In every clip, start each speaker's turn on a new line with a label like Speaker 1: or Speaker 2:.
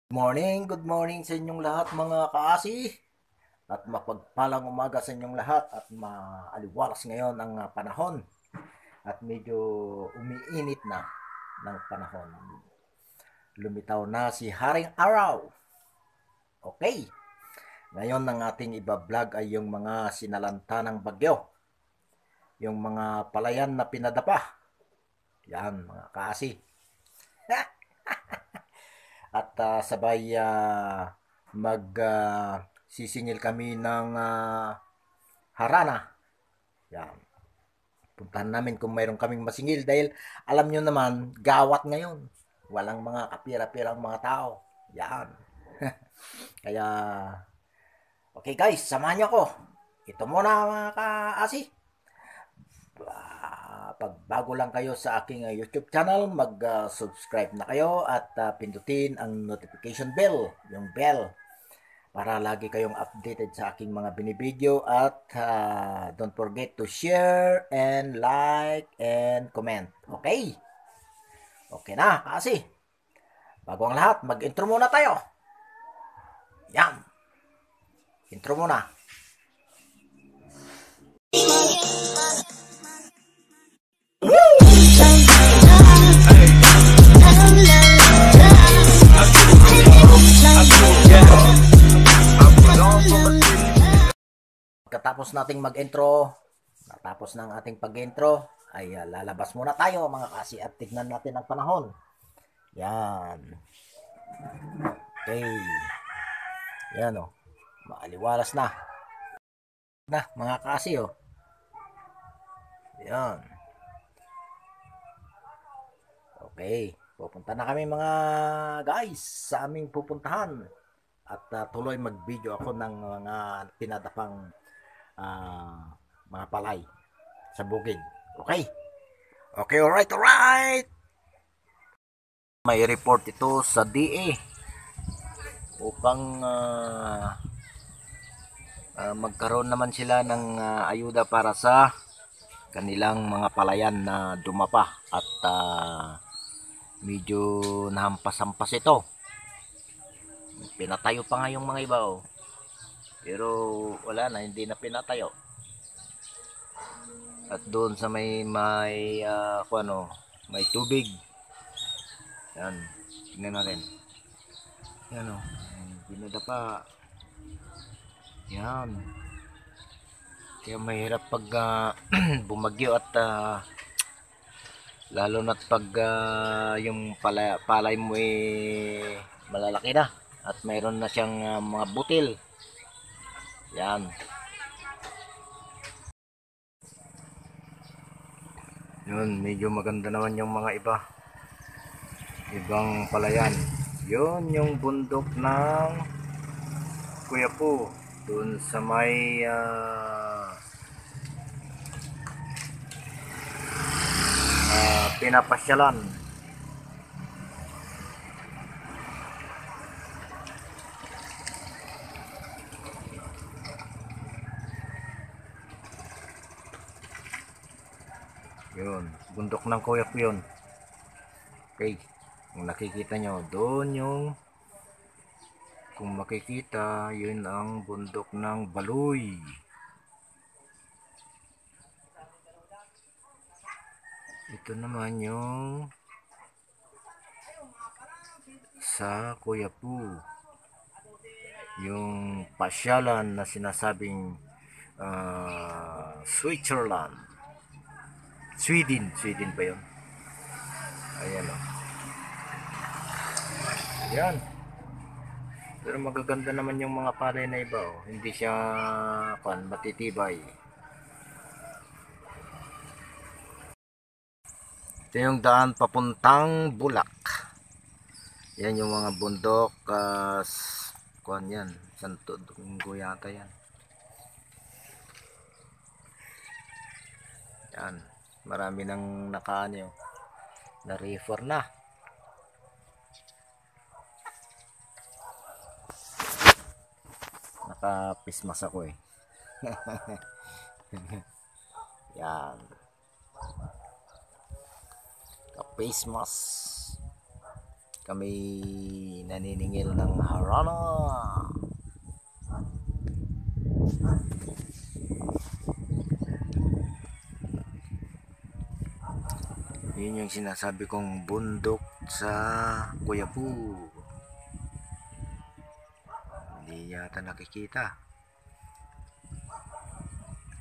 Speaker 1: Good morning sa inyong lahat mga kaasi at mapagpalang umaga sa inyong lahat at maaliwalas ngayon ang panahon at medyo umiinit na ng panahon. Lumitaw na si Haring Araw. Okay, ngayon ang ating iba-vlog ay yung mga sinalanta ng bagyo, yung mga palayan na pinadapa. Yan mga kaasi. At sabay sisingil kami ng harana. Yan. Puntahan namin kung mayroon kaming masingil dahil alam nyo naman, gawat ngayon. Walang mga kapira-pirang mga tao. Yan. Kaya, okay guys, samahan nyo ako. Ito muna mga kaasi. Pag bago lang kayo sa aking YouTube channel, mag-subscribe na kayo at pindutin ang notification bell, yung bell, para lagi kayong updated sa aking mga binibideo at don't forget to share and like and comment. Okay? Okay na, kasi bago ang lahat, mag-intro muna tayo. Yan. Intro muna. Pagkatapos nating mag-intro, natapos ng ating pag-intro, ay lalabas muna tayo mga kasi at tignan natin ang panahon. Yan. Okay. Yan o. Maaliwalas na. Mga kasi o. Yan. Okay. Pupunta na kami mga guys sa aming pupuntahan. At tuloy mag-video ako ng mga pinadapang mga palay sa bukid. Okay? Okay, alright. May report ito sa DA upang magkaroon naman sila ng ayuda para sa kanilang mga palayan na dumapa at medyo nahampas-hampas ito. Pinatayo pa nga yung mga iba oh. Pero wala na, hindi na pinatayo. At doon sa may tubig. Yan, tingnan natin. Yan oh, pinadapa. Yan. Kaya mahirap pag bumagyo at lalo na't pag yung palay mo malalaki na at mayroon na siyang mga butil. Yan. Yun, medyo maganda naman yung mga ibang palayan. Yun yung bundok ng Quiapo dun sa may pinapasyalan. Yun, bundok ng Quiapo yun. Okay, kung nakikita nyo, doon yung kung makikita, yun ang bundok ng Baloy. Ito naman yung sa Quiapo, yung pasyalan na sinasabing Switzerland, Sweden pa yun. Ayan o. Ayan. Pero magaganda naman yung mga palay na iba oh. Hindi siya matitibay. Ito yung daan papuntang Bulak. Yan yung mga bundok yan, Santo Domingo yata yan. Yan, marami nang na reefer na. Nakapismas ako Yan. Face mask. kami naniningil ng harana. Yun yung sinasabi kong bundok sa Quiapo. Hindi yata nakikita.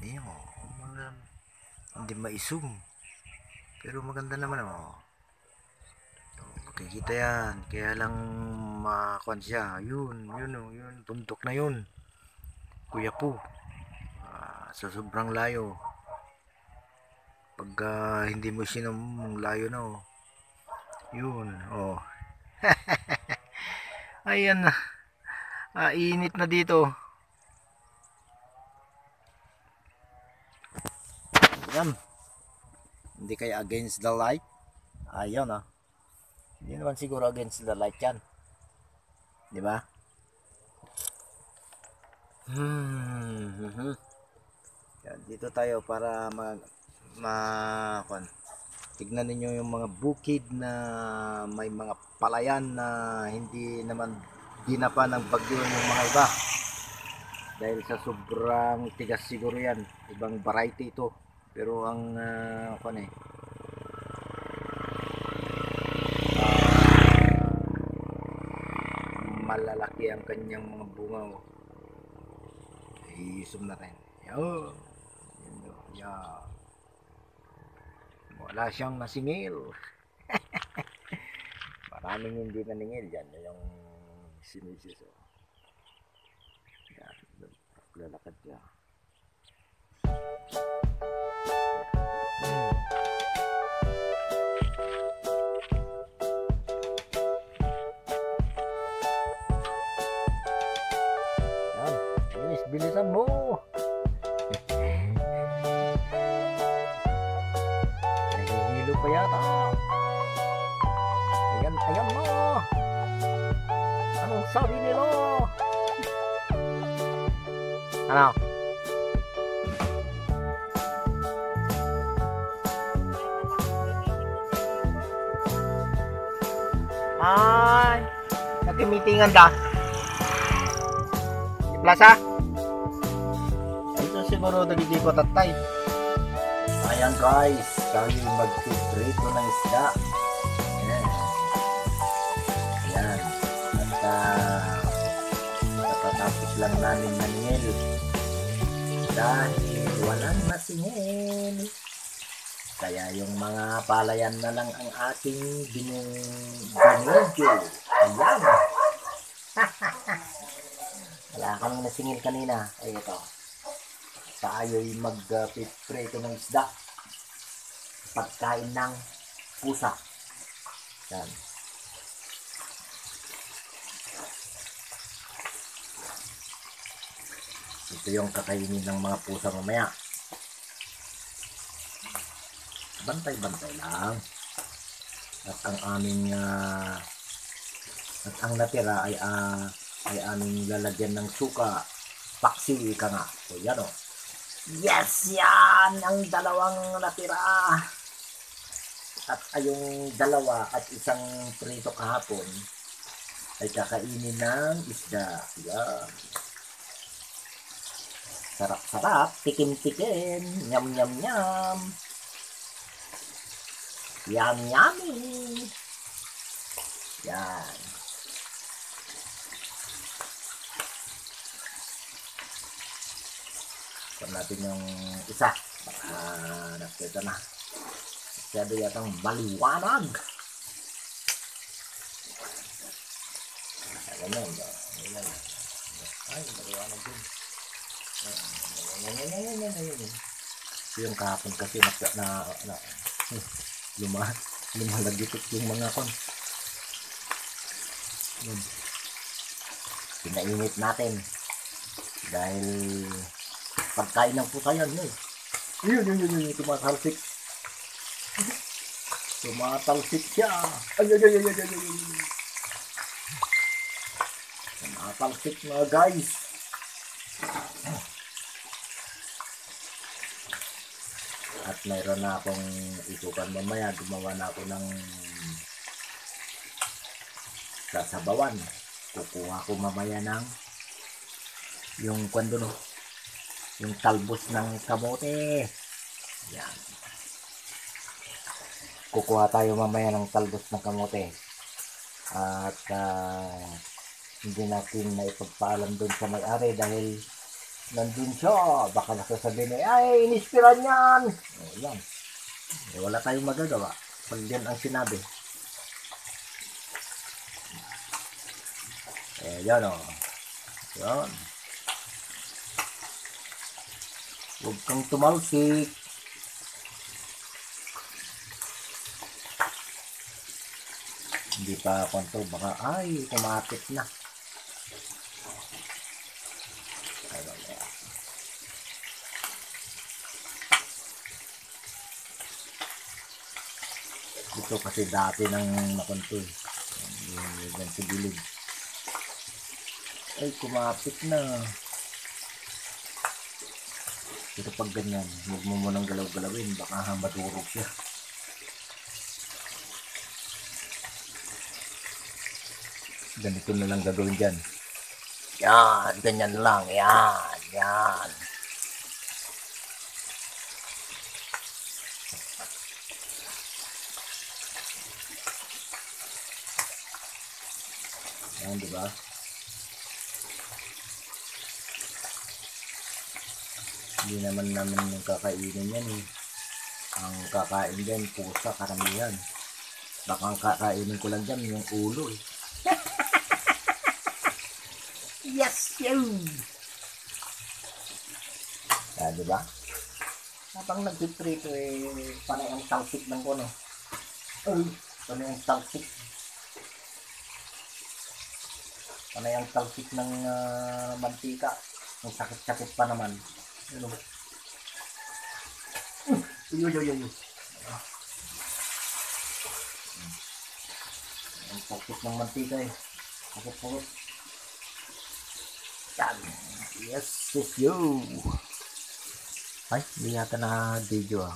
Speaker 1: Ayun, mga hindi maisum. Pero maganda naman makikita yan. Kaya lang makuan siya. Yun, bundok na yun. Quiapo. Sa sobrang layo. Pag hindi mo sinom, layo na Yun, Ayan na. Init na dito. Yan. Hindi kaya against the light? Ayun Hindi naman siguro against the light yan. Di ba? Yan, dito tayo para tignan ninyo yung mga bukid na may mga palayan na hindi naman dinapa ng bagyo yung mga iba. Dahil sa sobrang tigas siguro yan. Ibang variety ito. Pero ang malalaki ang kanyang mga bunga i-zoom natin. Yan. Wala siyang nasingil. Maraming hindi naningil yan. Yung sinisis yan. Lalakad siya. Bilisan mo. Nahihilo pa yata. Ayan mo. Anong sabi nila? Ano? Ay, nagkimitingan ka? Di plaza? Siguro nagiging ko tatay. Ayan guys, kami mag-prito ng isda. Ayan. At napatapos lang namin maningil dahil walang nasingil. Kaya yung mga palayan na lang ang ating binudyo. Ayan. Wala kami nasingil kanina. Ay ito. Tayo'y mag-prito ng isda. Pagkain ng pusa. Yan. Ito yung kakainin ng mga pusa mamaya. Bantay-bantay lang. At ang aming at ang natira ay aming lalagyan ng suka. Paksi ka nga. So yan Yes, yan ang dalawang natira. At yung dalawa at isang prito kahapon ay kakainin ng isda. Yan. Sarap-sarap, tikim-tikim, nyam-nyam-nyam. Yum-yummy. Yan. Ito natin yung isa. Nakita na. Masyado yatang maliwanag. Ganyan. Ay, maliwanag din. Ito yung kahapon kasi lumalagipit yung mga kon. Pinainit natin. Dahil pagkain ng pusa yan. Yun. Tumatalsik. Tumatalsik siya. Ay. Tumatalsik mga guys. At mayroon na akong isukan mamaya. Gumawa na ako ng sasabawan. Kukuha ko mamaya ng yung kwando no, yung talbos ng kamote. Yan. Kukuha tayo mamaya ng talbos ng kamote. At hindi natin naipagpaalam doon sa may-ari dahil nandun siya. Baka nasasabihin niya, ay, inispiran yan. O, yan. Wala tayong magagawa pag yan ang sinabi. Yan o. Yan. Huwag kang tumalsik. Hindi pa konto. Baka, ay, kumapit na. Ito kasi dati nang nakonto. Yan sa gilid. Ay, kumapit na. Pero pag ganyan, huwag mo munang galaw-galawin. Baka madurog siya. Ganito na lang gagawin dyan. Yan, ganyan lang. Yan, yan. Yan, diba? Hindi naman namin yung kakainin yan eh. Ang kakain dyan, pusa, karamihan. Baka ang kakainin ko lang dyan, yung ulo eh. Yes, you! Ah, diba? Habang nagpiprito eh, panay ang talsik ng kono. Ay, panay ang talsik. Panay ang talsik ng mantika. Ang sakit-sakit pa naman. Ano ba? Uy. Ang talsik ng mantika eh. Sakit-sakit. Yan. Yes, you. Ay, hindi yata na video ah.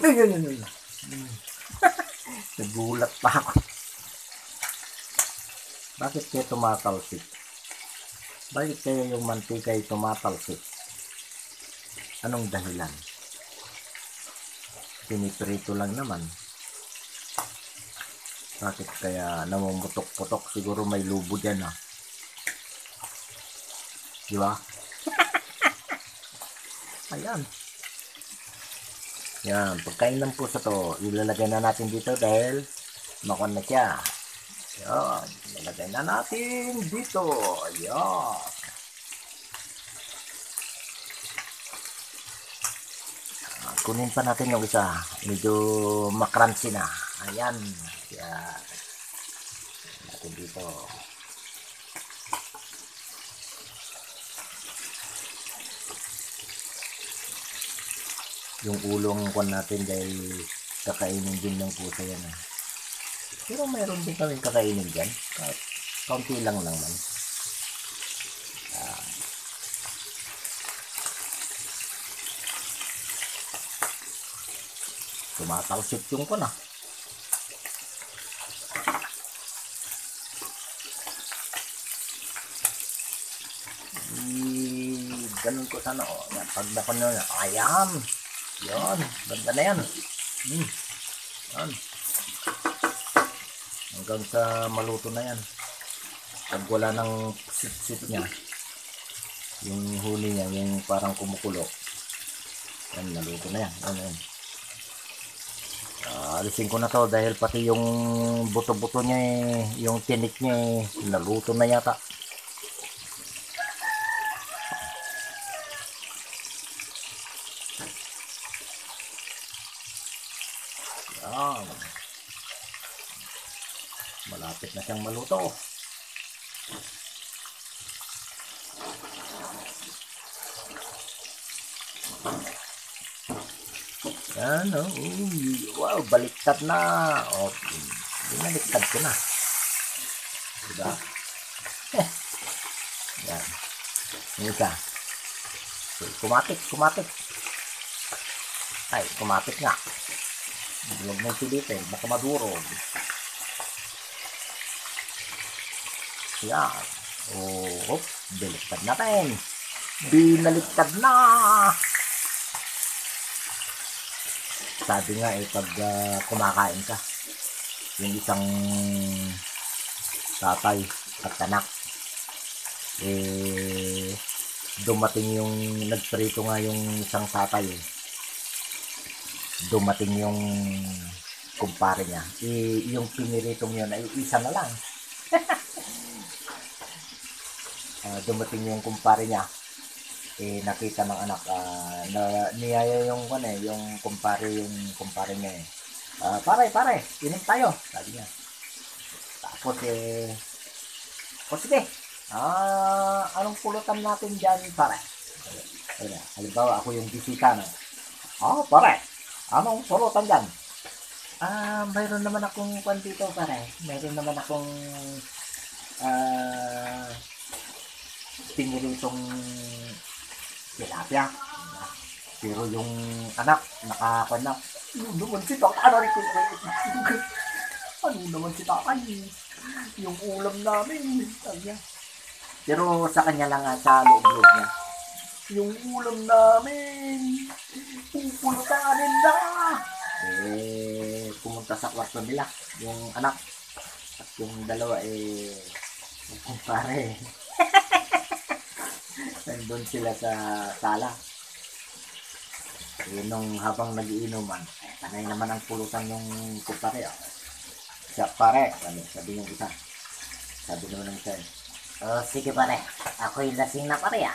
Speaker 1: Ay. Nagulat pa ako. Bakit kayo tumatalsik? Bakit kayo yung mantika ay tumatalsik? Anong dahilan? Piniprito lang naman. Bakit kaya namumutok-putok? Siguro may lubo dyan ah. Diba? Ayan. Yan, pagkain ng pusa to, ilalagay na natin dito dahil makon na siya. Yan, ilalagay na natin dito. Ayan. Kunin pa natin yung isa. Medyo makransi na. Ayan. Yan. Natin dito. Yung ulong kuwan natin dahil kakainin din ng pusa yan eh. Pero mayroon din kami kakainin dyan. Kaunti lang naman. Tumatalsik yung kuwan ah. Ganun ko sana oh. Pag nakon na, ayan. Yan, ganda na yan. Yan. Hanggang sa maluto na yan. Pag wala ng sit-sit niya, yung huli niya, yung parang kumukulo, yan, naluto na yan. Yan. Alisin ko na to dahil pati yung buto-buto niya, yung tinik niya, naluto na yata. Yan. Malapit na siyang maluto. Yan, oh. Wow, baliktad na. Okay. Binaliktad ko na. Diba? Yan. Yung isa. Kumapit. Ay, kumapit nga. Huwag mong pilitin, baka madurog. Yan. Oh, baliktad natin. Binaliktad na. Sabi nga pag kumakain ka, yung isang tatay at anak, dumating yung nagprito nga yung isang tatay, dumating yung kumpare niya, yung piniritong yun ay isa na lang. Dumating yung kumpare niya, nakita ng anak, na niyaya yung kumpare niya pare, inom tayo, sabi niya. Tapos o sige, anong pulutan natin dyan, pare? Halimbawa, ako yung bisita, no? Pare, anong pulutan dyan? Mayroon naman akong dito, pare. Mayroon naman akong piniritong tilapia. Pero yung anak, nakakuha. Ano naman si tatay? Ano naman si tatay? Yung ulam namin. Pero sa kanya lang, sa loob-loob niya. Yung ulam namin, pupulutanin na. Pumunta sa kwarto nila, yung anak. At yung dalawa, kumpare. Nandun sila sa sala. Nung habang nagiinuman, panay naman ang pulutan yung kumpare. Siya, pare, sabi yung isa. Sabi naman ng isa, sige pare, ako'y lasing na pare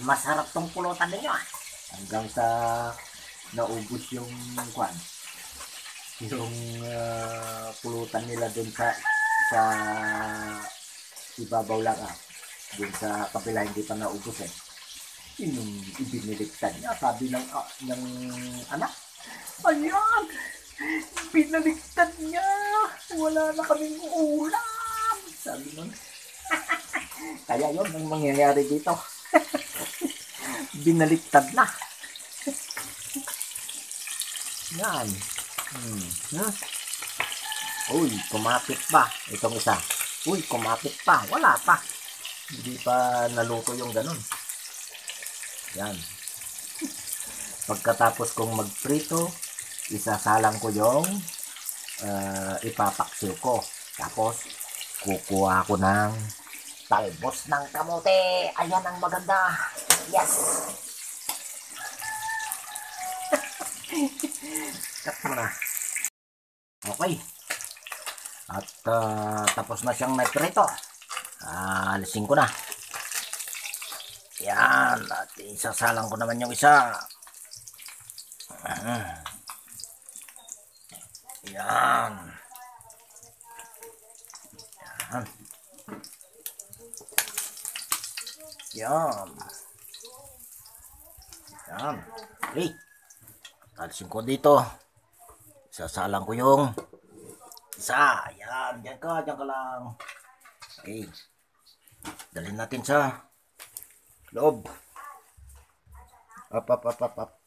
Speaker 1: Masarap tong pulutan ninyo Hanggang sa naubos yung yung pulutan nila dun sa ibabaw lang dun sa kabila hindi pa naubos yung ibiniliktad niya, sabi ng anak, ayan, binaliktad niya, wala na kaming ulam, sabi nun. Kaya yun ang mangyayari dito. Binaliktad na. Yan. Uy, kumapit pa itong isa. Uy, kumapit pa, wala pa, hindi pa naluto yung ganun. Yan. Pagkatapos kong magprito, isasalang ko yung ipapaksiw ko. Tapos, kukuha ko ng talbos ng kamote. Ayan ang maganda. Yes! Cut mo na. Okay. At tapos na siyang naprito. Alisin ko na. Yan. At isasalang ko naman yung isa. Yan. Yan. Yan. Yan. Okay. Alisin ko dito. Isasalang ko yung isa. Yan. Diyan ka lang. Okay. Dalhin natin sa loob. Up.